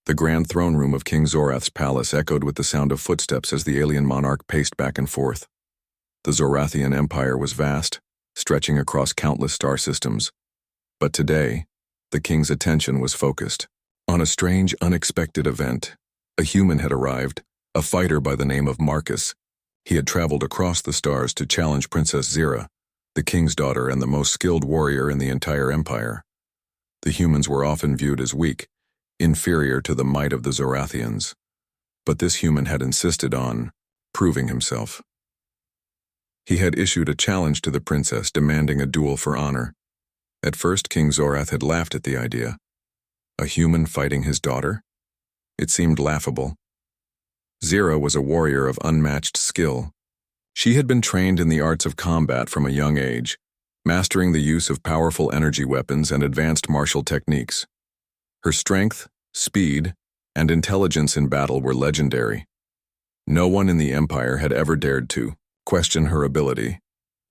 The grand throne room of King Zorath's palace echoed with the sound of footsteps as the alien monarch paced back and forth. The Zorathian Empire was vast, stretching across countless star systems. But today, the king's attention was focused on a strange, unexpected event. A human had arrived, a fighter by the name of Marcus. He had traveled across the stars to challenge Princess Zira, the king's daughter and the most skilled warrior in the entire empire. The humans were often viewed as weak, inferior to the might of the Zorathians. But this human had insisted on proving himself. He had issued a challenge to the princess, demanding a duel for honor. At first, King Zorath had laughed at the idea. A human fighting his daughter? It seemed laughable. Zira was a warrior of unmatched skill. She had been trained in the arts of combat from a young age, mastering the use of powerful energy weapons and advanced martial techniques. Her strength, speed, and intelligence in battle were legendary. No one in the Empire had ever dared to question her ability,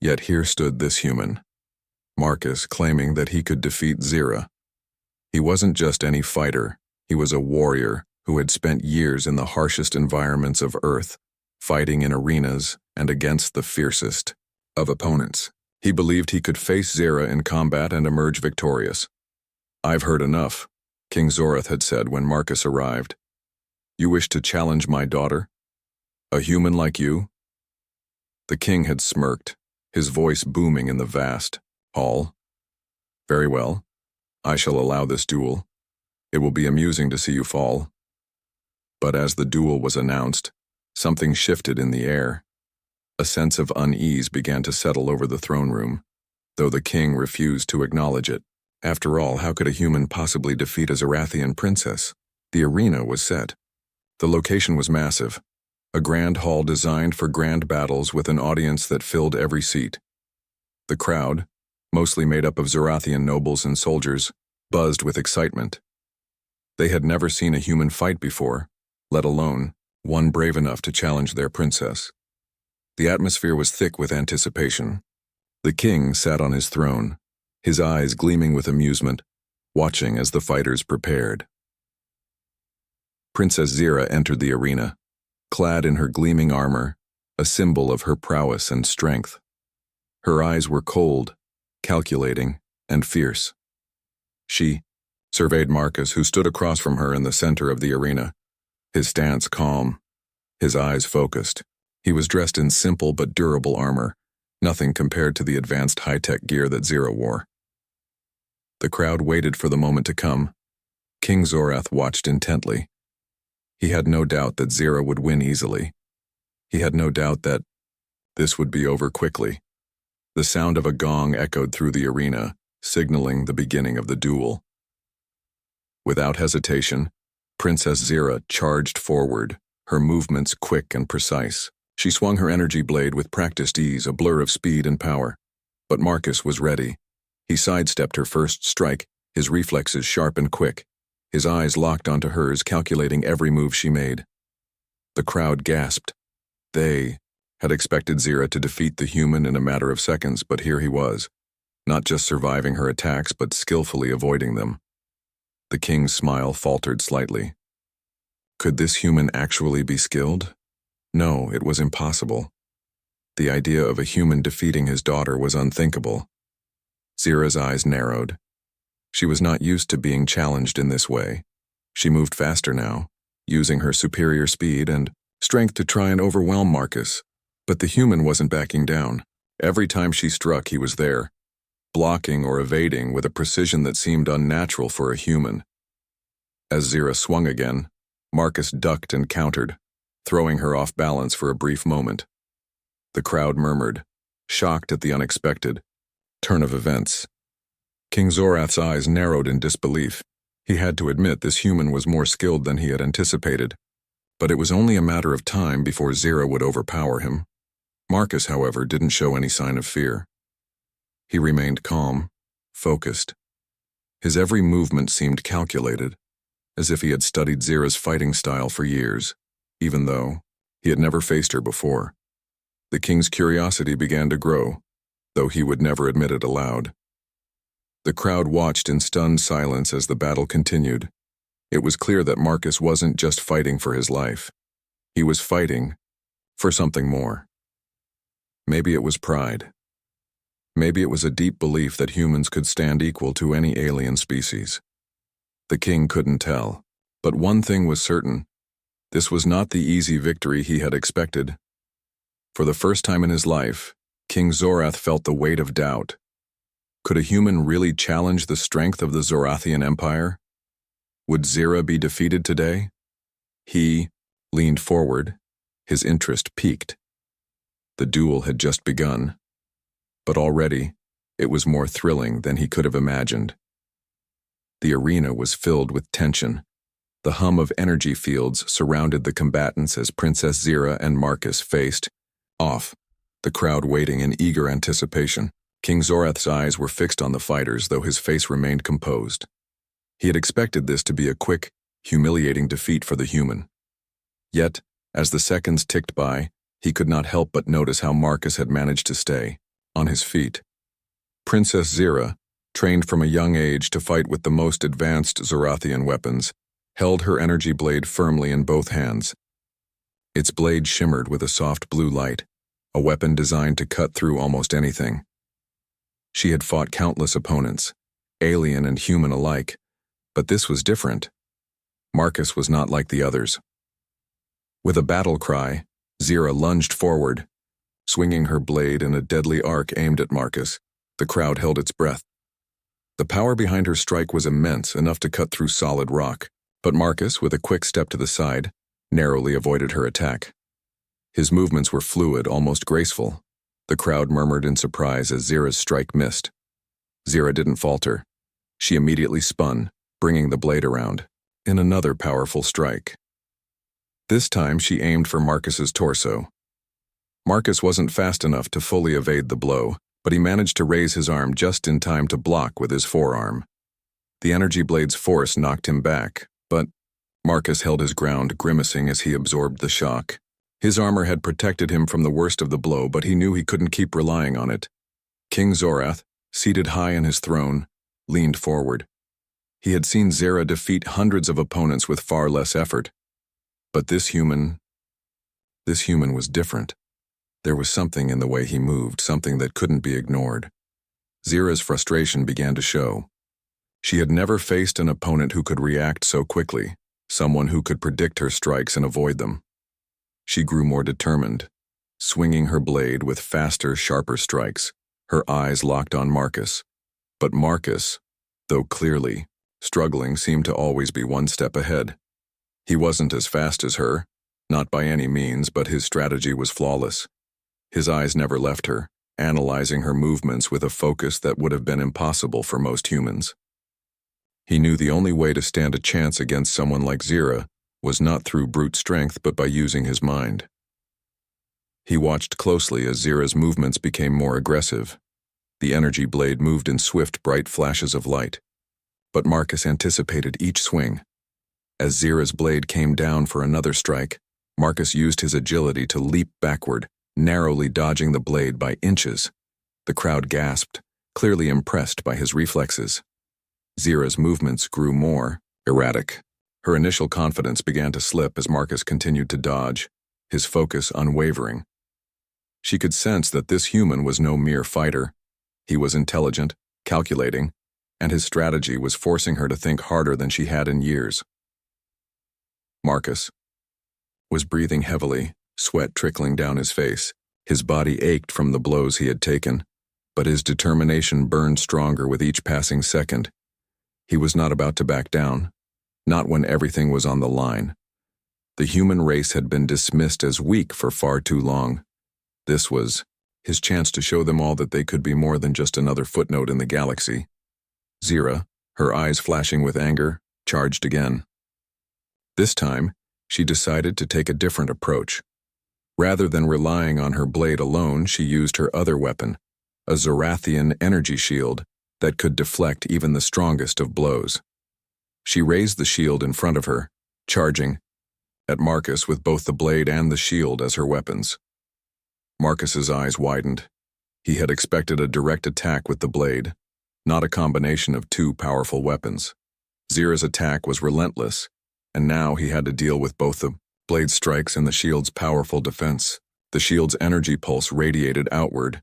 yet here stood this human, Marcus, claiming that he could defeat Zira. He wasn't just any fighter, he was a warrior who had spent years in the harshest environments of Earth, fighting in arenas and against the fiercest of opponents. He believed he could face Zira in combat and emerge victorious. "I've heard enough," King Zorath had said when Marcus arrived. "You wish to challenge my daughter? A human like you?" The king had smirked, his voice booming in the vast hall. "Very well. I shall allow this duel. It will be amusing to see you fall." But as the duel was announced, something shifted in the air. A sense of unease began to settle over the throne room, though the king refused to acknowledge it. After all, how could a human possibly defeat a Zorathian princess? The arena was set. The location was massive, a grand hall designed for grand battles with an audience that filled every seat. The crowd, mostly made up of Zorathian nobles and soldiers, buzzed with excitement. They had never seen a human fight before, let alone one brave enough to challenge their princess. The atmosphere was thick with anticipation. The king sat on his throne, his eyes gleaming with amusement, watching as the fighters prepared. Princess Zira entered the arena, clad in her gleaming armor, a symbol of her prowess and strength. Her eyes were cold, calculating, and fierce. She surveyed Marcus, who stood across from her in the center of the arena, his stance calm, his eyes focused. He was dressed in simple but durable armor, nothing compared to the advanced high-tech gear that Zira wore. The crowd waited for the moment to come. King Zorath watched intently. He had no doubt that Zira would win easily. He had no doubt that this would be over quickly. The sound of a gong echoed through the arena, signaling the beginning of the duel. Without hesitation, Princess Zira charged forward, her movements quick and precise. She swung her energy blade with practiced ease, a blur of speed and power. But Marcus was ready. He sidestepped her first strike, his reflexes sharp and quick, his eyes locked onto hers, calculating every move she made. The crowd gasped. They had expected Zira to defeat the human in a matter of seconds, but here he was, not just surviving her attacks, but skillfully avoiding them. The king's smile faltered slightly. Could this human actually be skilled? No, it was impossible. The idea of a human defeating his daughter was unthinkable. Zira's eyes narrowed. She was not used to being challenged in this way. She moved faster now, using her superior speed and strength to try and overwhelm Marcus. But the human wasn't backing down. Every time she struck, he was there, blocking or evading with a precision that seemed unnatural for a human. As Zira swung again, Marcus ducked and countered, throwing her off balance for a brief moment. The crowd murmured, shocked at the unexpected turn of events. King Zorath's eyes narrowed in disbelief. He had to admit this human was more skilled than he had anticipated, but it was only a matter of time before Zira would overpower him. Marcus, however, didn't show any sign of fear. He remained calm, focused. His every movement seemed calculated, as if he had studied Zira's fighting style for years, even though he had never faced her before. The king's curiosity began to grow, though he would never admit it aloud. The crowd watched in stunned silence as the battle continued. It was clear that Marcus wasn't just fighting for his life. He was fighting for something more. Maybe it was pride. Maybe it was a deep belief that humans could stand equal to any alien species. The king couldn't tell, but one thing was certain. This was not the easy victory he had expected. For the first time in his life, King Zorath felt the weight of doubt. Could a human really challenge the strength of the Zorathian Empire? Would Zira be defeated today? He leaned forward, his interest piqued. The duel had just begun, but already it was more thrilling than he could have imagined. The arena was filled with tension. The hum of energy fields surrounded the combatants as Princess Zira and Marcus faced off, the crowd waiting in eager anticipation. King Zorath's eyes were fixed on the fighters, though his face remained composed. He had expected this to be a quick, humiliating defeat for the human. Yet, as the seconds ticked by, he could not help but notice how Marcus had managed to stay on his feet. Princess Zira, trained from a young age to fight with the most advanced Zorathian weapons, held her energy blade firmly in both hands. Its blade shimmered with a soft blue light, a weapon designed to cut through almost anything. She had fought countless opponents, alien and human alike, but this was different. Marcus was not like the others. With a battle cry, Zira lunged forward, swinging her blade in a deadly arc aimed at Marcus. The crowd held its breath. The power behind her strike was immense, enough to cut through solid rock, but Marcus, with a quick step to the side, narrowly avoided her attack. His movements were fluid, almost graceful. The crowd murmured in surprise as Zira's strike missed. Zira didn't falter. She immediately spun, bringing the blade around, in another powerful strike. This time she aimed for Marcus's torso. Marcus wasn't fast enough to fully evade the blow, but he managed to raise his arm just in time to block with his forearm. The energy blade's force knocked him back, but Marcus held his ground, grimacing as he absorbed the shock. His armor had protected him from the worst of the blow, but he knew he couldn't keep relying on it. King Zorath, seated high on his throne, leaned forward. He had seen Zira defeat hundreds of opponents with far less effort. But this human was different. There was something in the way he moved, something that couldn't be ignored. Zira's frustration began to show. She had never faced an opponent who could react so quickly, someone who could predict her strikes and avoid them. She grew more determined, swinging her blade with faster, sharper strikes, her eyes locked on Marcus. But Marcus, though clearly struggling, seemed to always be one step ahead. He wasn't as fast as her, not by any means, but his strategy was flawless. His eyes never left her, analyzing her movements with a focus that would have been impossible for most humans. He knew the only way to stand a chance against someone like Zira was not through brute strength but by using his mind. He watched closely as Zira's movements became more aggressive. The energy blade moved in swift, bright flashes of light. But Marcus anticipated each swing. As Zira's blade came down for another strike, Marcus used his agility to leap backward, narrowly dodging the blade by inches. The crowd gasped, clearly impressed by his reflexes. Zira's movements grew more erratic. Her initial confidence began to slip as Marcus continued to dodge, his focus unwavering. She could sense that this human was no mere fighter. He was intelligent, calculating, and his strategy was forcing her to think harder than she had in years. Marcus was breathing heavily, sweat trickling down his face. His body ached from the blows he had taken, but his determination burned stronger with each passing second. He was not about to back down, not when everything was on the line. The human race had been dismissed as weak for far too long. This was his chance to show them all that they could be more than just another footnote in the galaxy. Zira, her eyes flashing with anger, charged again. This time, she decided to take a different approach. Rather than relying on her blade alone, she used her other weapon, a Zorathian energy shield that could deflect even the strongest of blows. She raised the shield in front of her, charging at Marcus with both the blade and the shield as her weapons. Marcus's eyes widened. He had expected a direct attack with the blade, not a combination of two powerful weapons. Zira's attack was relentless, and now he had to deal with both the blade strikes and the shield's powerful defense. The shield's energy pulse radiated outward,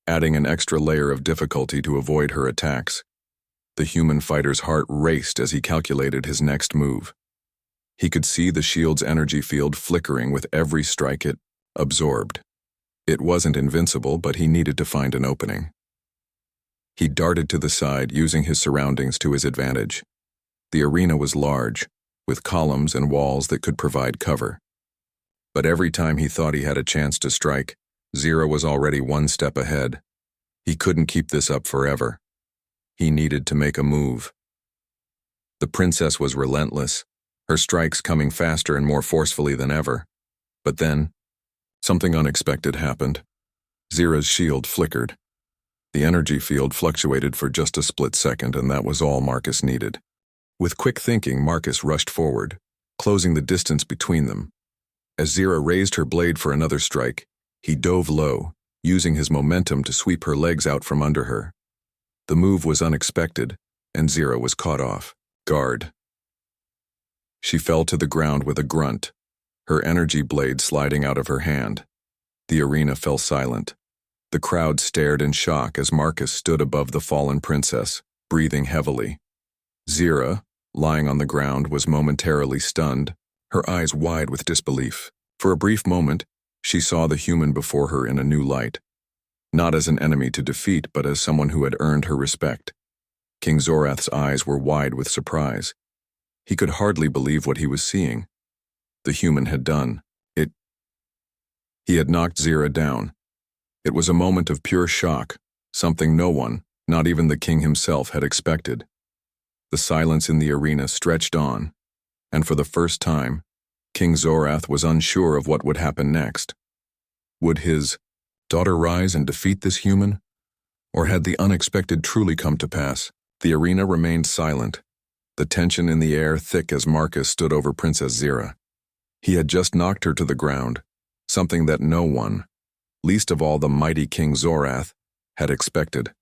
adding an extra layer of difficulty to avoid her attacks. The human fighter's heart raced as he calculated his next move. He could see the shield's energy field flickering with every strike it absorbed. It wasn't invincible, but he needed to find an opening. He darted to the side, using his surroundings to his advantage. The arena was large, with columns and walls that could provide cover. But every time he thought he had a chance to strike, Zira was already one step ahead. He couldn't keep this up forever. He needed to make a move. The princess was relentless, her strikes coming faster and more forcefully than ever. But then, something unexpected happened. Zira's shield flickered. The energy field fluctuated for just a split second, and that was all Marcus needed. With quick thinking, Marcus rushed forward, closing the distance between them. As Zira raised her blade for another strike, he dove low, using his momentum to sweep her legs out from under her. The move was unexpected, and Zira was caught off guard. She fell to the ground with a grunt, her energy blade sliding out of her hand. The arena fell silent. The crowd stared in shock as Marcus stood above the fallen princess, breathing heavily. Zira, lying on the ground, was momentarily stunned, her eyes wide with disbelief. For a brief moment, she saw the human before her in a new light. Not as an enemy to defeat, but as someone who had earned her respect. King Zorath's eyes were wide with surprise. He could hardly believe what he was seeing. The human had done it. He had knocked Zira down. It was a moment of pure shock, something no one, not even the king himself, had expected. The silence in the arena stretched on, and for the first time, King Zorath was unsure of what would happen next. Would his daughter rise and defeat this human? Or had the unexpected truly come to pass? The arena remained silent, the tension in the air thick as Marcus stood over Princess Zira. He had just knocked her to the ground, something that no one, least of all the mighty King Zorath, had expected.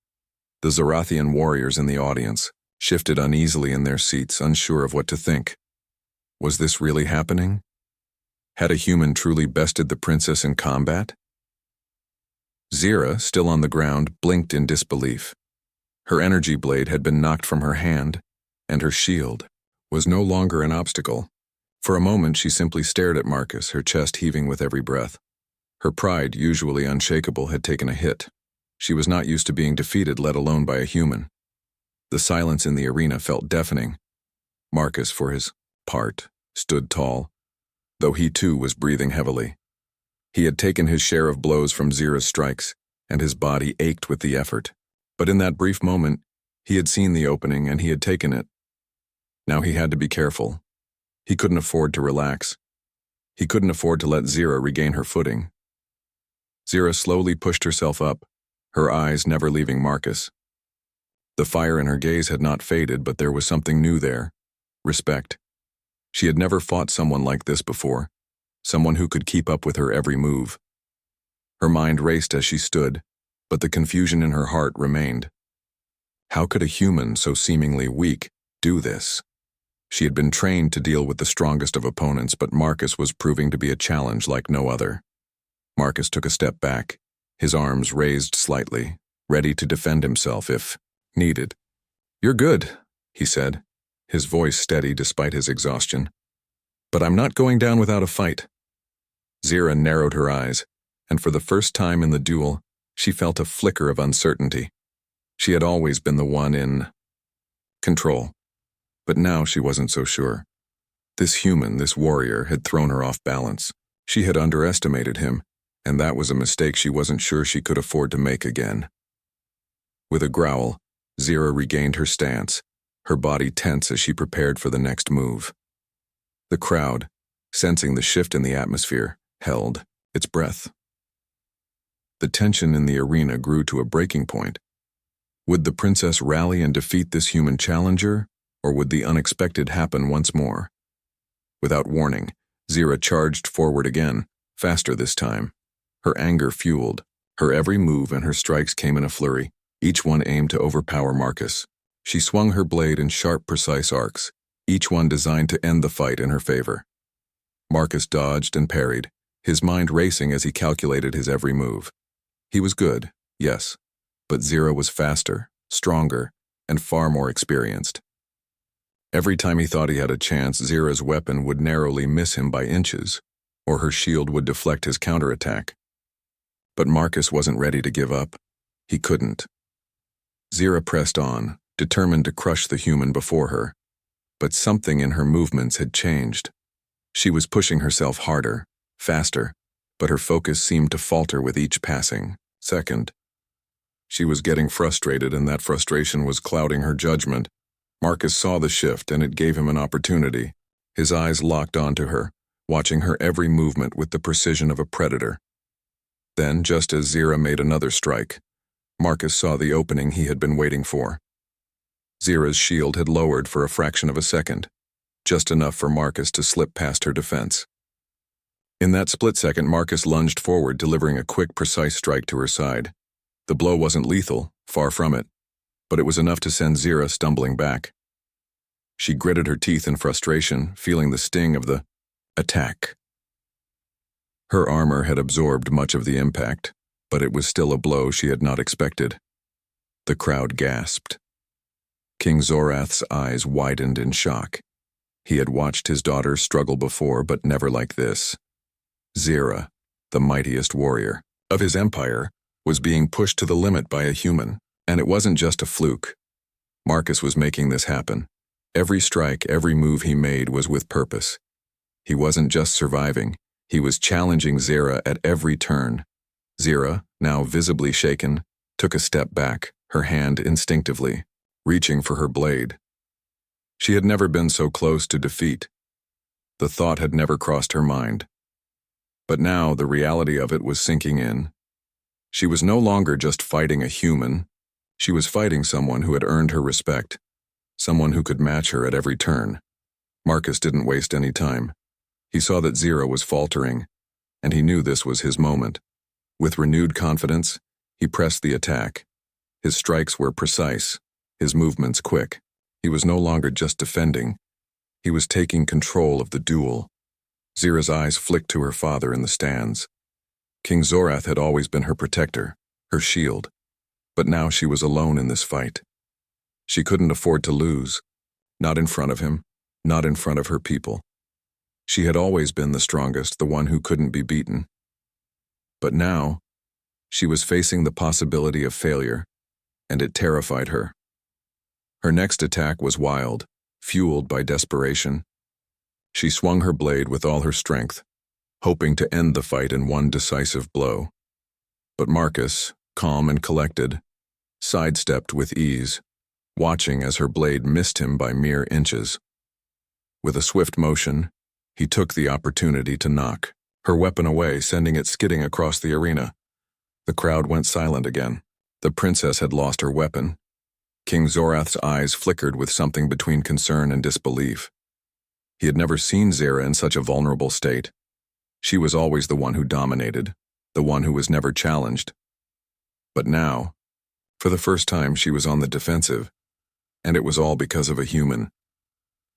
The Zorathian warriors in the audience shifted uneasily in their seats, unsure of what to think. Was this really happening? Had a human truly bested the princess in combat? Zira, still on the ground, blinked in disbelief. Her energy blade had been knocked from her hand, and her shield was no longer an obstacle. For a moment she simply stared at Marcus, her chest heaving with every breath. Her pride, usually unshakable, had taken a hit. She was not used to being defeated, let alone by a human. The silence in the arena felt deafening. Marcus, for his part, stood tall, though he too was breathing heavily. He had taken his share of blows from Zira's strikes, and his body ached with the effort. But in that brief moment, he had seen the opening and he had taken it. Now he had to be careful. He couldn't afford to relax. He couldn't afford to let Zira regain her footing. Zira slowly pushed herself up, her eyes never leaving Marcus. The fire in her gaze had not faded, but there was something new there. Respect. She had never fought someone like this before, someone who could keep up with her every move. Her mind raced as she stood, but the confusion in her heart remained. How could a human so seemingly weak do this? She had been trained to deal with the strongest of opponents, but Marcus was proving to be a challenge like no other. Marcus took a step back, his arms raised slightly, ready to defend himself if needed. "You're good," he said, his voice steady despite his exhaustion. "But I'm not going down without a fight." Zira narrowed her eyes, and for the first time in the duel, she felt a flicker of uncertainty. She had always been the one in control, but now she wasn't so sure. This human, this warrior, had thrown her off balance. She had underestimated him, and that was a mistake she wasn't sure she could afford to make again. With a growl, Zira regained her stance, her body tense as she prepared for the next move. The crowd, sensing the shift in the atmosphere, held its breath. The tension in the arena grew to a breaking point. Would the princess rally and defeat this human challenger, or would the unexpected happen once more? Without warning, Zira charged forward again, faster this time. Her anger fueled. Her every move and her strikes came in a flurry, each one aimed to overpower Marcus. She swung her blade in sharp, precise arcs, each one designed to end the fight in her favor. Marcus dodged and parried, his mind racing as he calculated his every move. He was good, yes, but Zira was faster, stronger, and far more experienced. Every time he thought he had a chance, Zira's weapon would narrowly miss him by inches, or her shield would deflect his counterattack. But Marcus wasn't ready to give up. He couldn't. Zira pressed on, determined to crush the human before her. But something in her movements had changed. She was pushing herself harder, faster, but her focus seemed to falter with each passing second. She was getting frustrated, and that frustration was clouding her judgment. Marcus saw the shift, and it gave him an opportunity. His eyes locked onto her, watching her every movement with the precision of a predator. Then, just as Zira made another strike, Marcus saw the opening he had been waiting for. Zira's shield had lowered for a fraction of a second, just enough for Marcus to slip past her defense. In that split second, Marcus lunged forward, delivering a quick, precise strike to her side. The blow wasn't lethal, far from it, but it was enough to send Zira stumbling back. She gritted her teeth in frustration, feeling the sting of the attack. Her armor had absorbed much of the impact, but it was still a blow she had not expected. The crowd gasped. King Zorath's eyes widened in shock. He had watched his daughter struggle before, but never like this. Zira, the mightiest warrior of his empire, was being pushed to the limit by a human, and it wasn't just a fluke. Marcus was making this happen. Every strike, every move he made was with purpose. He wasn't just surviving, he was challenging Zira at every turn. Zira, now visibly shaken, took a step back, her hand instinctively, reaching for her blade. She had never been so close to defeat. The thought had never crossed her mind. But now the reality of it was sinking in. She was no longer just fighting a human. She was fighting someone who had earned her respect, someone who could match her at every turn. Marcus didn't waste any time. He saw that Zira was faltering, and he knew this was his moment. With renewed confidence, he pressed the attack. His strikes were precise, his movements quick. He was no longer just defending. He was taking control of the duel. Zira's eyes flicked to her father in the stands. King Zorath had always been her protector, her shield. But now she was alone in this fight. She couldn't afford to lose. Not in front of him, not in front of her people. She had always been the strongest, the one who couldn't be beaten. But now, she was facing the possibility of failure, and it terrified her. Her next attack was wild, fueled by desperation. She swung her blade with all her strength, hoping to end the fight in one decisive blow. But Marcus, calm and collected, sidestepped with ease, watching as her blade missed him by mere inches. With a swift motion, he took the opportunity to knock her weapon away, sending it skidding across the arena. The crowd went silent again. The princess had lost her weapon. King Zorath's eyes flickered with something between concern and disbelief. He had never seen Zira in such a vulnerable state. She was always the one who dominated, the one who was never challenged. But now, for the first time, she was on the defensive, and it was all because of a human.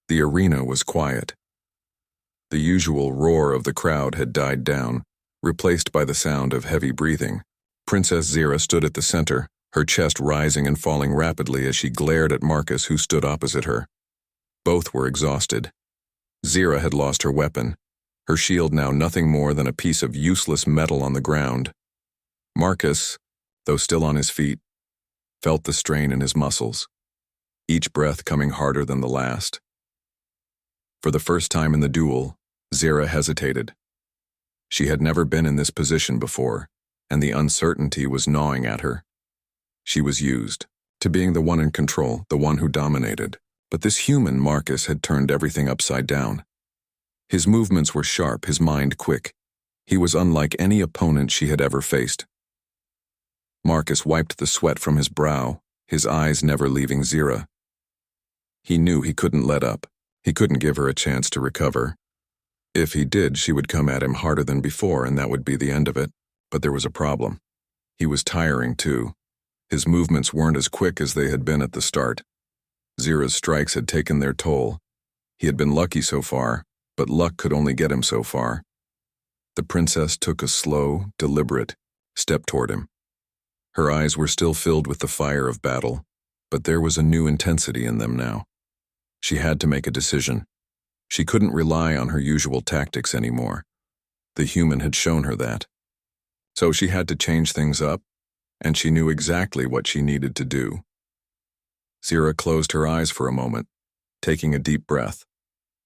The arena was quiet. The usual roar of the crowd had died down, replaced by the sound of heavy breathing. Princess Zira stood at the center, her chest rising and falling rapidly as she glared at Marcus, who stood opposite her. Both were exhausted. Zira had lost her weapon, her shield now nothing more than a piece of useless metal on the ground. Marcus, though still on his feet, felt the strain in his muscles, each breath coming harder than the last. For the first time in the duel, Zira hesitated. She had never been in this position before, and the uncertainty was gnawing at her. She was used to being the one in control, the one who dominated. But this human Marcus had turned everything upside down. His movements were sharp, his mind quick. He was unlike any opponent she had ever faced. Marcus wiped the sweat from his brow, his eyes never leaving Zira. He knew he couldn't let up. He couldn't give her a chance to recover. If he did, she would come at him harder than before, and that would be the end of it. But there was a problem. He was tiring too. His movements weren't as quick as they had been at the start. Zira's strikes had taken their toll. He had been lucky so far, but luck could only get him so far. The princess took a slow, deliberate step toward him. Her eyes were still filled with the fire of battle, but there was a new intensity in them now. She had to make a decision. She couldn't rely on her usual tactics anymore. The human had shown her that. So she had to change things up, and she knew exactly what she needed to do. Zira closed her eyes for a moment, taking a deep breath.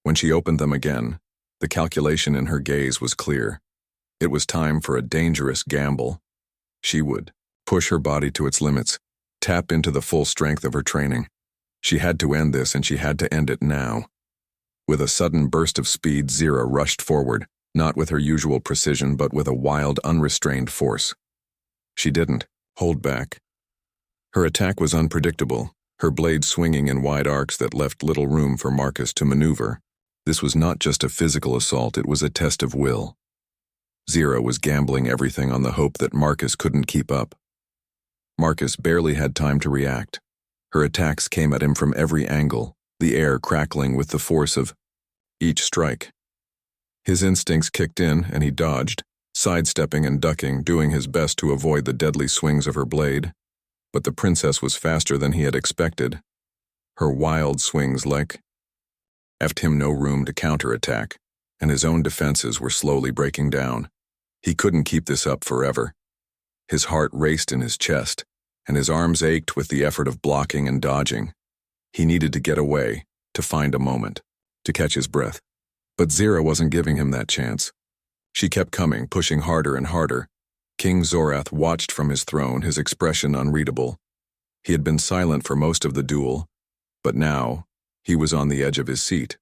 When she opened them again, the calculation in her gaze was clear. It was time for a dangerous gamble. She would push her body to its limits, tap into the full strength of her training. She had to end this, and she had to end it now. With a sudden burst of speed, Zira rushed forward, not with her usual precision, but with a wild, unrestrained force. She didn't hold back. Her attack was unpredictable, her blade swinging in wide arcs that left little room for Marcus to maneuver. This was not just a physical assault, it was a test of will. Zira was gambling everything on the hope that Marcus couldn't keep up. Marcus barely had time to react. Her attacks came at him from every angle, the air crackling with the force of each strike. His instincts kicked in, and he dodged, sidestepping and ducking, doing his best to avoid the deadly swings of her blade. But the princess was faster than he had expected. Her wild swings left him no room to counterattack, and his own defenses were slowly breaking down. He couldn't keep this up forever. His heart raced in his chest, and his arms ached with the effort of blocking and dodging. He needed to get away, to find a moment, to catch his breath. But Zira wasn't giving him that chance. She kept coming, pushing harder and harder. King Zorath watched from his throne, his expression unreadable. He had been silent for most of the duel, but now he was on the edge of his seat.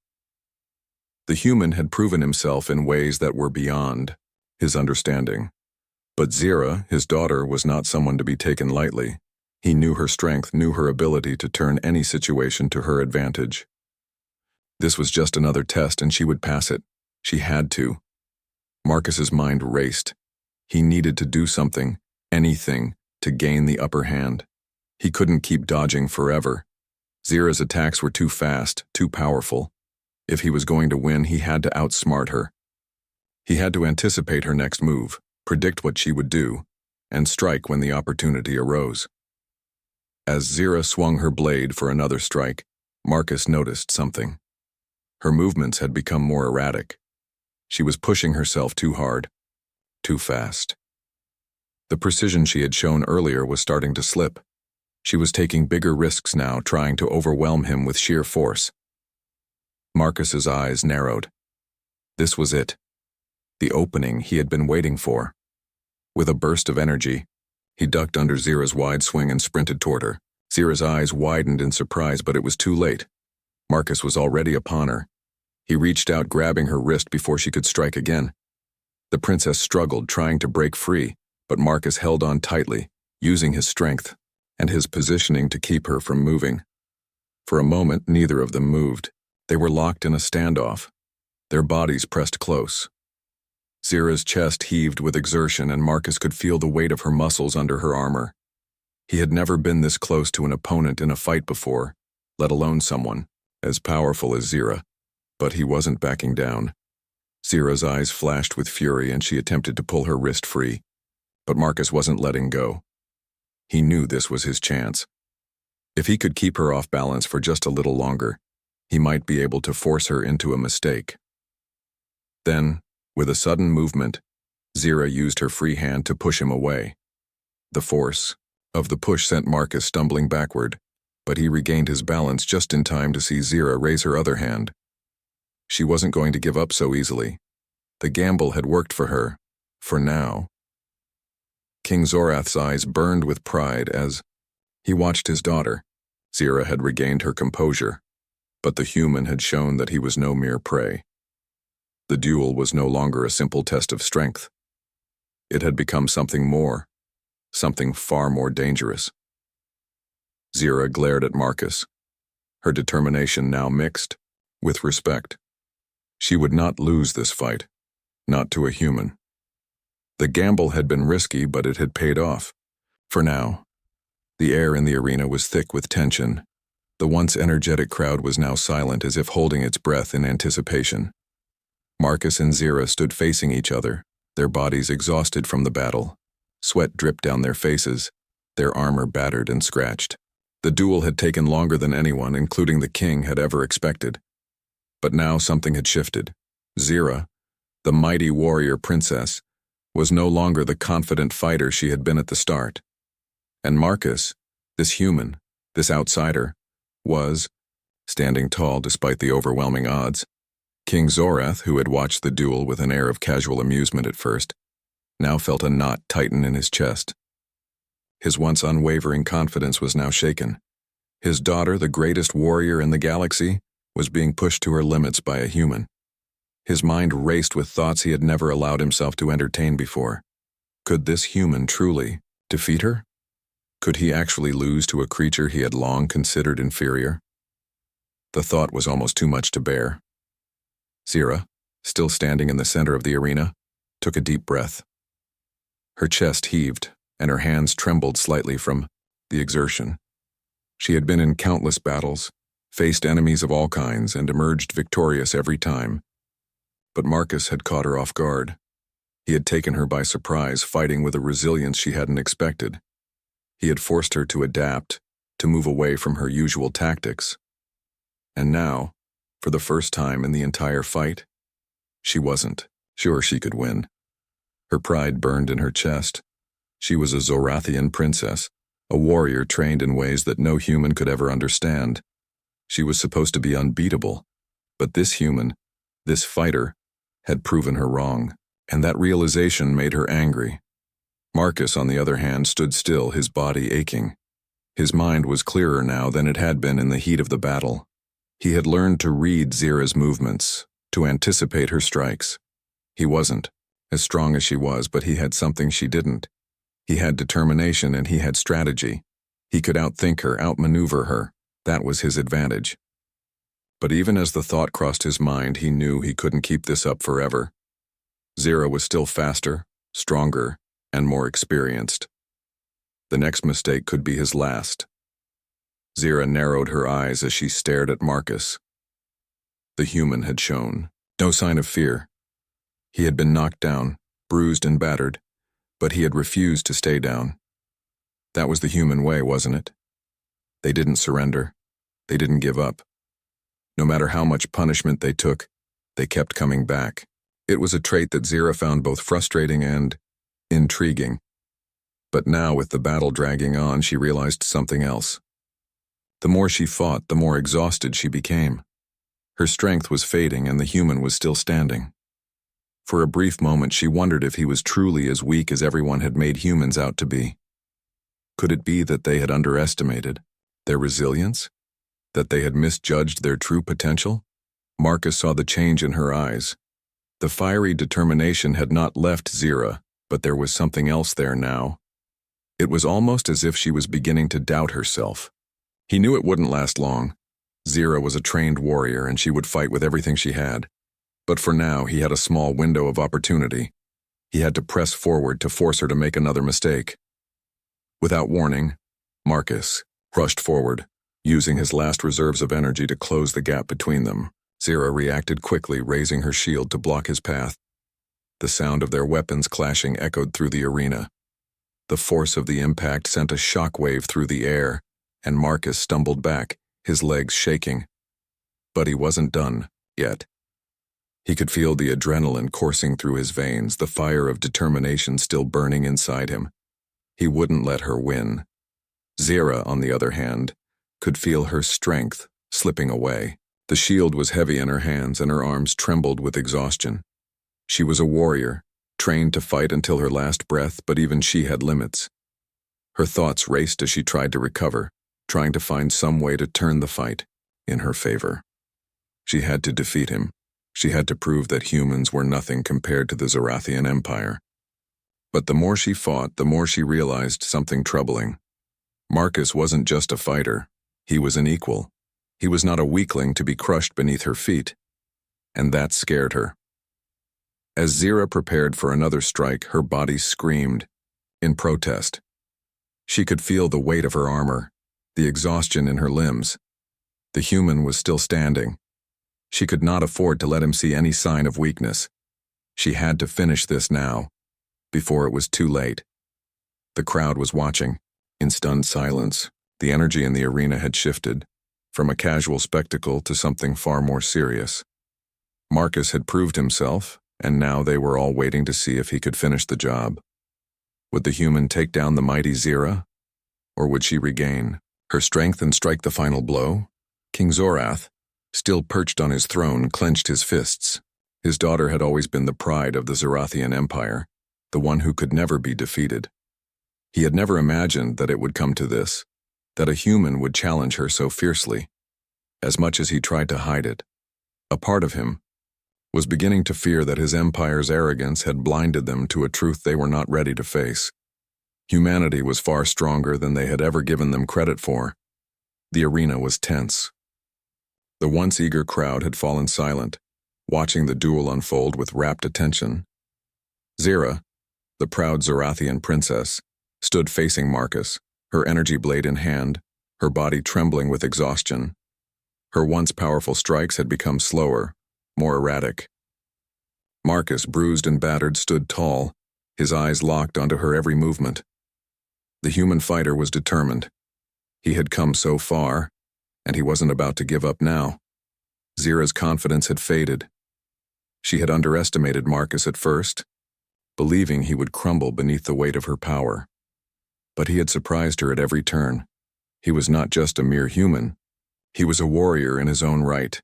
The human had proven himself in ways that were beyond his understanding. But Zira, his daughter, was not someone to be taken lightly. He knew her strength, knew her ability to turn any situation to her advantage. This was just another test, and she would pass it. She had to. Marcus's mind raced. He needed to do something, anything, to gain the upper hand. He couldn't keep dodging forever. Zira's attacks were too fast, too powerful. If he was going to win, he had to outsmart her. He had to anticipate her next move, predict what she would do, and strike when the opportunity arose. As Zira swung her blade for another strike, Marcus noticed something. Her movements had become more erratic. She was pushing herself too hard, too fast. The precision she had shown earlier was starting to slip. She was taking bigger risks now, trying to overwhelm him with sheer force. Marcus's eyes narrowed. This was it. The opening he had been waiting for. With a burst of energy, he ducked under Zira's wide swing and sprinted toward her. Zira's eyes widened in surprise, but it was too late. Marcus was already upon her. He reached out, grabbing her wrist before she could strike again. The princess struggled, trying to break free, but Marcus held on tightly, using his strength and his positioning to keep her from moving. For a moment, neither of them moved. They were locked in a standoff, their bodies pressed close. Zira's chest heaved with exertion, and Marcus could feel the weight of her muscles under her armor. He had never been this close to an opponent in a fight before, let alone someone as powerful as Zira. But he wasn't backing down. Zira's eyes flashed with fury, and she attempted to pull her wrist free. But Marcus wasn't letting go. He knew this was his chance. If he could keep her off balance for just a little longer, he might be able to force her into a mistake. Then, with a sudden movement, Zira used her free hand to push him away. The force of the push sent Marcus stumbling backward, but he regained his balance just in time to see Zira raise her other hand. She wasn't going to give up so easily. The gamble had worked for her, for now. King Zorath's eyes burned with pride as he watched his daughter. Zira had regained her composure, but the human had shown that he was no mere prey. The duel was no longer a simple test of strength. It had become something more, something far more dangerous. Zira glared at Marcus, her determination now mixed with respect. She would not lose this fight, not to a human. The gamble had been risky, but it had paid off. For now, the air in the arena was thick with tension. The once energetic crowd was now silent, as if holding its breath in anticipation. Marcus and Zira stood facing each other, their bodies exhausted from the battle. Sweat dripped down their faces, their armor battered and scratched. The duel had taken longer than anyone, including the king, had ever expected. But now something had shifted. Zira, the mighty warrior princess, was no longer the confident fighter she had been at the start. And Marcus, this human, this outsider, was, standing tall despite the overwhelming odds. King Zorath, who had watched the duel with an air of casual amusement at first, now felt a knot tighten in his chest. His once unwavering confidence was now shaken. His daughter, the greatest warrior in the galaxy, was being pushed to her limits by a human. His mind raced with thoughts he had never allowed himself to entertain before. Could this human truly defeat her? Could he actually lose to a creature he had long considered inferior? The thought was almost too much to bear. Zira, still standing in the center of the arena, took a deep breath. Her chest heaved, and her hands trembled slightly from the exertion. She had been in countless battles, faced enemies of all kinds, and emerged victorious every time. But Marcus had caught her off guard. He had taken her by surprise, fighting with a resilience she hadn't expected. He had forced her to adapt, to move away from her usual tactics. And now, for the first time in the entire fight, she wasn't sure she could win. Her pride burned in her chest. She was a Zorathian princess, a warrior trained in ways that no human could ever understand. She was supposed to be unbeatable, but this human, this fighter, had proven her wrong, and that realization made her angry. Marcus, on the other hand, stood still, his body aching. His mind was clearer now than it had been in the heat of the battle. He had learned to read Zira's movements, to anticipate her strikes. He wasn't as strong as she was, but he had something she didn't. He had determination and he had strategy. He could outthink her, outmaneuver her. That was his advantage. But even as the thought crossed his mind, he knew he couldn't keep this up forever. Zira was still faster, stronger, and more experienced. The next mistake could be his last. Zira narrowed her eyes as she stared at Marcus. The human had shown no sign of fear. He had been knocked down, bruised and battered, but he had refused to stay down. That was the human way, wasn't it? They didn't surrender. They didn't give up. No matter how much punishment they took, they kept coming back. It was a trait that Zira found both frustrating and intriguing. But now, with the battle dragging on, she realized something else. The more she fought, the more exhausted she became. Her strength was fading and the human was still standing. For a brief moment, she wondered if he was truly as weak as everyone had made humans out to be. Could it be that they had underestimated their resilience? That they had misjudged their true potential? Marcus saw the change in her eyes. The fiery determination had not left Zira, but there was something else there now. It was almost as if she was beginning to doubt herself. He knew it wouldn't last long. Zira was a trained warrior and she would fight with everything she had. But for now, he had a small window of opportunity. He had to press forward to force her to make another mistake. Without warning, Marcus rushed forward, using his last reserves of energy to close the gap between them. Zira reacted quickly, raising her shield to block his path. The sound of their weapons clashing echoed through the arena. The force of the impact sent a shockwave through the air, and Marcus stumbled back, his legs shaking. But he wasn't done yet. He could feel the adrenaline coursing through his veins, the fire of determination still burning inside him. He wouldn't let her win. Zira, on the other hand, could feel her strength slipping away. The shield was heavy in her hands and her arms trembled with exhaustion. She was a warrior, trained to fight until her last breath, but even she had limits. Her thoughts raced as she tried to recover, trying to find some way to turn the fight in her favor. She had to defeat him. She had to prove that humans were nothing compared to the Zorathian Empire. But the more she fought, the more she realized something troubling. Marcus wasn't just a fighter. He was an equal. He was not a weakling to be crushed beneath her feet. And that scared her. As Zira prepared for another strike, her body screamed in protest. She could feel the weight of her armor, the exhaustion in her limbs. The human was still standing. She could not afford to let him see any sign of weakness. She had to finish this now, before it was too late. The crowd was watching, in stunned silence. The energy in the arena had shifted, from a casual spectacle to something far more serious. Marcus had proved himself, and now they were all waiting to see if he could finish the job. Would the human take down the mighty Zira, or would she regain her strength and strike the final blow? King Zorath, still perched on his throne, clenched his fists. His daughter had always been the pride of the Zorathian Empire, the one who could never be defeated. He had never imagined that it would come to this, that a human would challenge her so fiercely. As much as he tried to hide it, a part of him was beginning to fear that his empire's arrogance had blinded them to a truth they were not ready to face. Humanity was far stronger than they had ever given them credit for. The arena was tense. The once eager crowd had fallen silent, watching the duel unfold with rapt attention. Zira, the proud Zorathian princess, stood facing Marcus, her energy blade in hand, her body trembling with exhaustion. Her once powerful strikes had become slower, more erratic. Marcus, bruised and battered, stood tall, his eyes locked onto her every movement. The human fighter was determined. He had come so far, and he wasn't about to give up now. Zira's confidence had faded. She had underestimated Marcus at first, believing he would crumble beneath the weight of her power. But he had surprised her at every turn. He was not just a mere human. He was a warrior in his own right,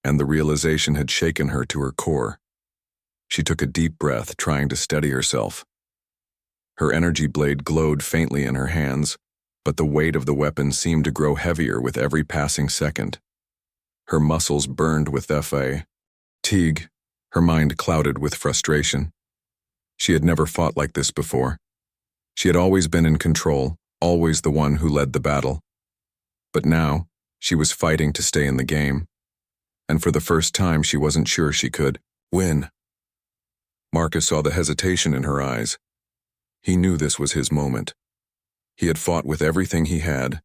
and the realization had shaken her to her core. She took a deep breath, trying to steady herself. Her energy blade glowed faintly in her hands, but the weight of the weapon seemed to grow heavier with every passing second. Her muscles burned with fatigue, her mind clouded with frustration. She had never fought like this before. She had always been in control, always the one who led the battle. But now, she was fighting to stay in the game. And for the first time, she wasn't sure she could win. Marcus saw the hesitation in her eyes. He knew this was his moment. He had fought with everything he had,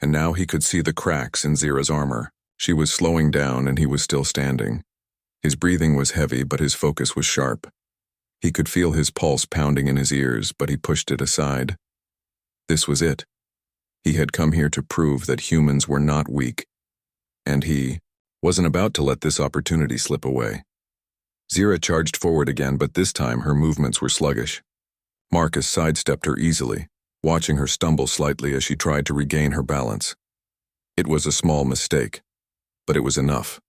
and now he could see the cracks in Zira's armor. She was slowing down, and he was still standing. His breathing was heavy, but his focus was sharp. He could feel his pulse pounding in his ears, but he pushed it aside. This was it. He had come here to prove that humans were not weak, and he wasn't about to let this opportunity slip away. Zira charged forward again, but this time her movements were sluggish. Marcus sidestepped her easily, watching her stumble slightly as she tried to regain her balance. It was a small mistake, but it was enough.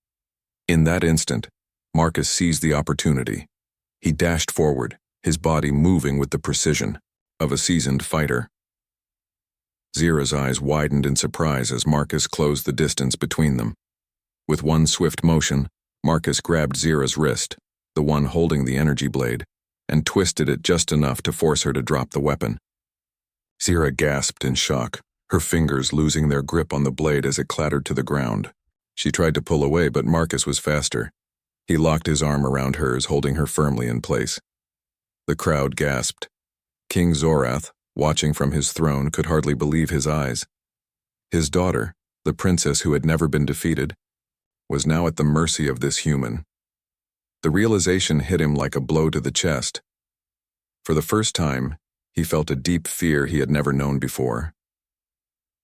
In that instant, Marcus seized the opportunity. He dashed forward, his body moving with the precision of a seasoned fighter. Zira's eyes widened in surprise as Marcus closed the distance between them. With one swift motion, Marcus grabbed Zira's wrist, the one holding the energy blade, and twisted it just enough to force her to drop the weapon. Zira gasped in shock, her fingers losing their grip on the blade as it clattered to the ground. She tried to pull away, but Marcus was faster. He locked his arm around hers, holding her firmly in place. The crowd gasped. King Zorath, watching from his throne, could hardly believe his eyes. His daughter, the princess who had never been defeated, was now at the mercy of this human. The realization hit him like a blow to the chest. For the first time, he felt a deep fear he had never known before.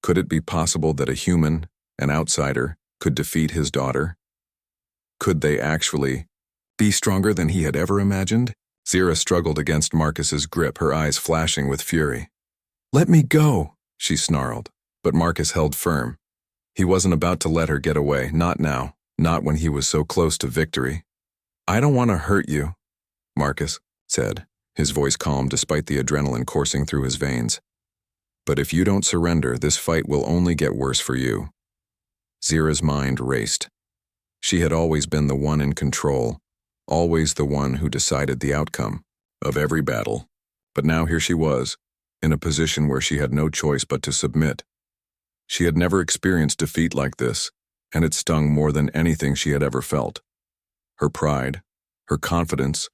Could it be possible that a human, an outsider, could defeat his daughter? Could they actually be stronger than he had ever imagined? Zira struggled against Marcus's grip, her eyes flashing with fury. "Let me go," she snarled, but Marcus held firm. He wasn't about to let her get away, not now, not when he was so close to victory. "I don't want to hurt you," Marcus said, his voice calm despite the adrenaline coursing through his veins. "But if you don't surrender, this fight will only get worse for you." Zira's mind raced. She had always been the one in control, always the one who decided the outcome of every battle. But now here she was, in a position where she had no choice but to submit. She had never experienced defeat like this, and it stung more than anything she had ever felt. Her pride, her confidence,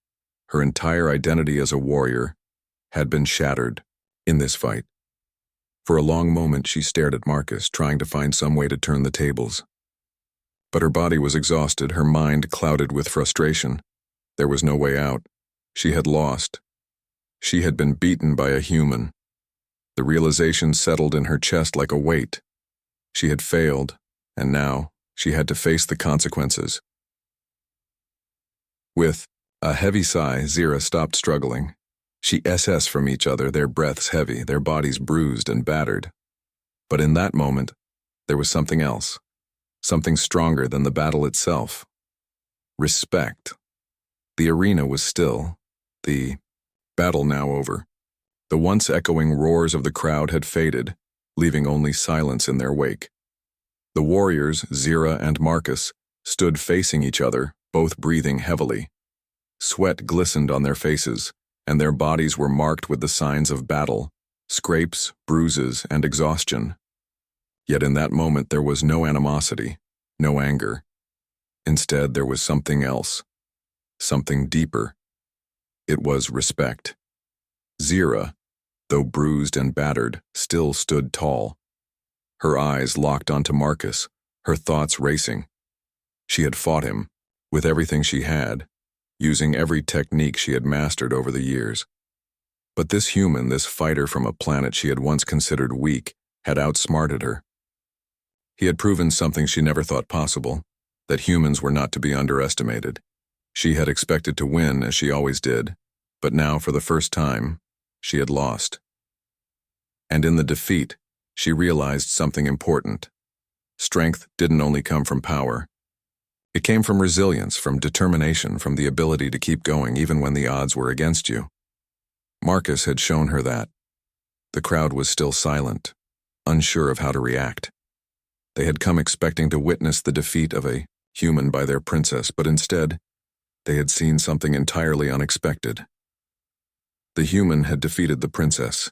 her entire identity as a warrior had been shattered in this fight. For a long moment she stared at Marcus, trying to find some way to turn the tables. But her body was exhausted, her mind clouded with frustration. There was no way out. She had lost. She had been beaten by a human. The realization settled in her chest like a weight. She had failed, and now she had to face the consequences. With a heavy sigh, Zira stopped struggling. She SS from each other, their breaths heavy, their bodies bruised and battered. But in that moment, there was something else, something stronger than the battle itself. Respect. The arena was still, the battle now over. The once echoing roars of the crowd had faded, leaving only silence in their wake. The warriors, Zira and Marcus, stood facing each other, both breathing heavily. Sweat glistened on their faces, and their bodies were marked with the signs of battle, scrapes, bruises, and exhaustion. Yet in that moment there was no animosity, no anger. Instead, there was something else, something deeper. It was respect. Zira, though bruised and battered, still stood tall. Her eyes locked onto Marcus, her thoughts racing. She had fought him, with everything she had, using every technique she had mastered over the years. But this human, this fighter from a planet she had once considered weak, had outsmarted her. He had proven something she never thought possible, that humans were not to be underestimated. She had expected to win, as she always did, but now, for the first time, she had lost. And in the defeat, she realized something important. Strength didn't only come from power. It came from resilience, from determination, from the ability to keep going even when the odds were against you. Marcus had shown her that. The crowd was still silent, unsure of how to react. They had come expecting to witness the defeat of a human by their princess, but instead, they had seen something entirely unexpected. The human had defeated the princess.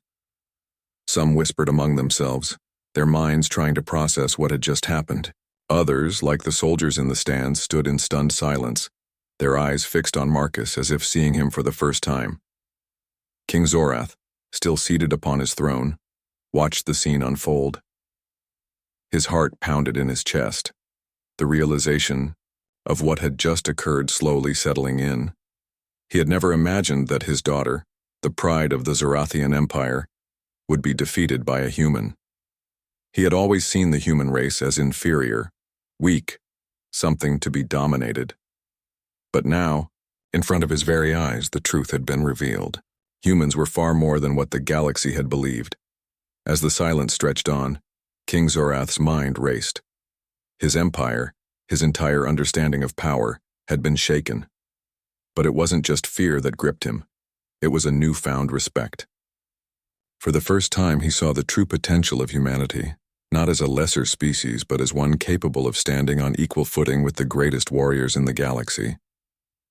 Some whispered among themselves, their minds trying to process what had just happened. Others, like the soldiers in the stands, stood in stunned silence, their eyes fixed on Marcus as if seeing him for the first time. King Zorath, still seated upon his throne, watched the scene unfold. His heart pounded in his chest, the realization of what had just occurred slowly settling in. He had never imagined that his daughter, the pride of the Zorathian Empire, would be defeated by a human. He had always seen the human race as inferior, weak, something to be dominated. But now, in front of his very eyes, the truth had been revealed. Humans were far more than what the galaxy had believed. As the silence stretched on, King Zorath's mind raced. His empire, his entire understanding of power, had been shaken. But it wasn't just fear that gripped him. It was a newfound respect. For the first time, he saw the true potential of humanity, not as a lesser species, but as one capable of standing on equal footing with the greatest warriors in the galaxy.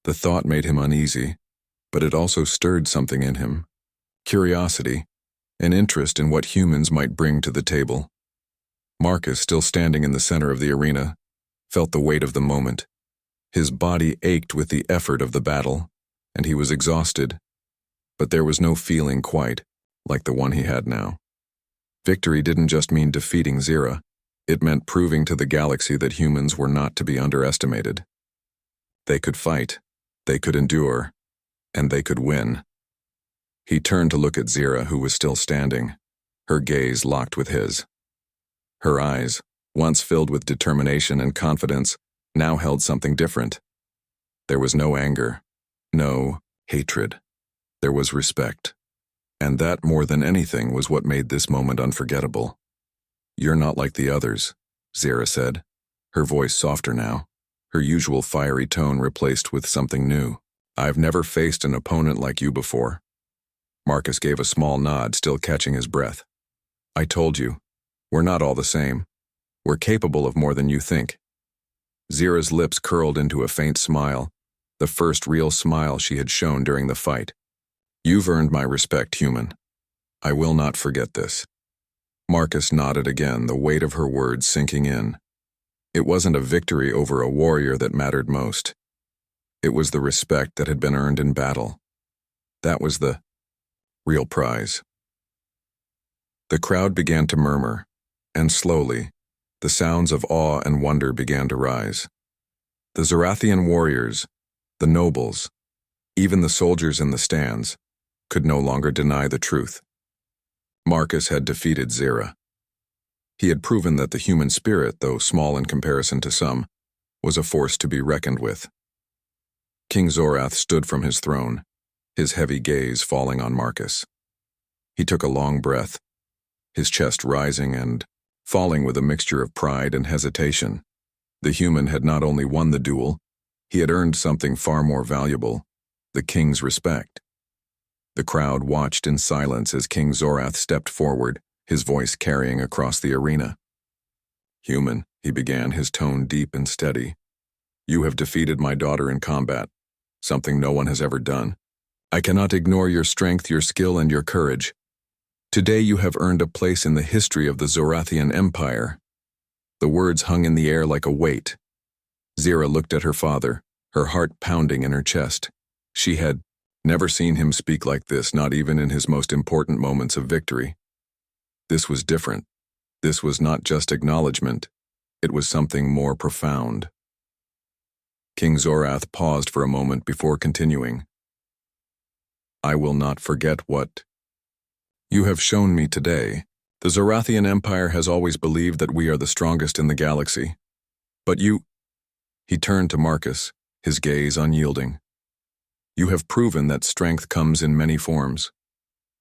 The thought made him uneasy, but it also stirred something in him. Curiosity, an interest in what humans might bring to the table. Marcus, still standing in the center of the arena, felt the weight of the moment. His body ached with the effort of the battle, and he was exhausted. But there was no feeling quite like the one he had now. Victory didn't just mean defeating Zira. It meant proving to the galaxy that humans were not to be underestimated. They could fight, they could endure, and they could win. He turned to look at Zira, who was still standing, her gaze locked with his. Her eyes, once filled with determination and confidence, now held something different. There was no anger, no hatred. There was respect. And that, more than anything, was what made this moment unforgettable. "You're not like the others," Zira said, her voice softer now, her usual fiery tone replaced with something new. "I've never faced an opponent like you before." Marcus gave a small nod, still catching his breath. "I told you, we're not all the same. We're capable of more than you think." Zira's lips curled into a faint smile, the first real smile she had shown during the fight. "You've earned my respect, human. I will not forget this." Marcus nodded again, the weight of her words sinking in. It wasn't a victory over a warrior that mattered most. It was the respect that had been earned in battle. That was the real prize. The crowd began to murmur, and slowly, The sounds of awe and wonder began to rise. The Zorathian warriors, the nobles, even the soldiers in the stands, could no longer deny the truth. Marcus had defeated Zira. He had proven that the human spirit, though small in comparison to some, was a force to be reckoned with. King Zorath stood from his throne, his heavy gaze falling on Marcus. He took a long breath, his chest rising and falling with a mixture of pride and hesitation. The human had not only won the duel, he had earned something far more valuable, the king's respect. The crowd watched in silence as King Zorath stepped forward, his voice carrying across the arena. "Human," he began, his tone deep and steady. "You have defeated my daughter in combat, something no one has ever done. I cannot ignore your strength, your skill, and your courage. Today you have earned a place in the history of the Zorathian Empire." The words hung in the air like a weight. Zira looked at her father, her heart pounding in her chest. She had never seen him speak like this, not even in his most important moments of victory. This was different. This was not just acknowledgement. It was something more profound. King Zorath paused for a moment before continuing. "I will not forget what you have shown me today. The Zorathian Empire has always believed that we are the strongest in the galaxy. But you—" He turned to Marcus, his gaze unyielding. "You have proven that strength comes in many forms.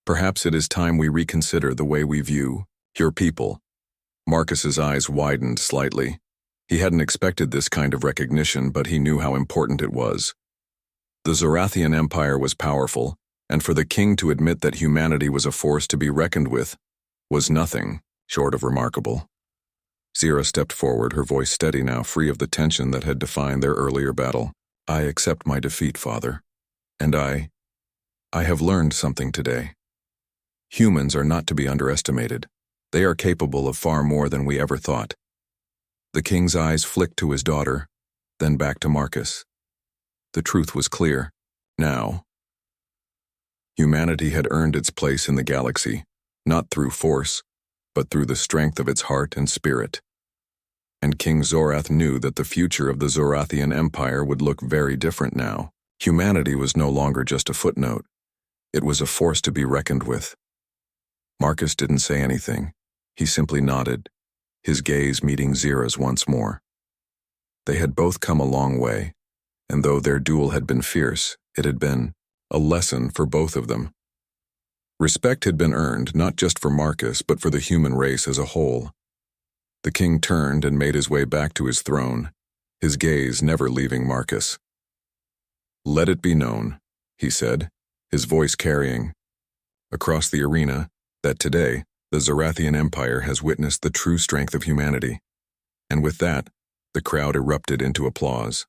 Perhaps it is time we reconsider the way we view your people." Marcus's eyes widened slightly. He hadn't expected this kind of recognition, but he knew how important it was. The Zorathian Empire was powerful, and for the king to admit that humanity was a force to be reckoned with was nothing short of remarkable. Zira stepped forward, her voice steady now, free of the tension that had defined their earlier battle. "I accept my defeat, father. And I have learned something today. Humans are not to be underestimated. They are capable of far more than we ever thought." The king's eyes flicked to his daughter, then back to Marcus. The truth was clear. Now, humanity had earned its place in the galaxy, not through force, but through the strength of its heart and spirit. And King Zorath knew that the future of the Zorathian Empire would look very different now. Humanity was no longer just a footnote. It was a force to be reckoned with. Marcus didn't say anything. He simply nodded, his gaze meeting Zira's once more. They had both come a long way, and though their duel had been fierce, it had been a lesson for both of them. Respect had been earned, not just for Marcus, but for the human race as a whole. The king turned and made his way back to his throne, his gaze never leaving Marcus. "Let it be known," he said, his voice carrying across the arena, that today the Zorathian Empire has witnessed the true strength of humanity. And with that, the crowd erupted into applause.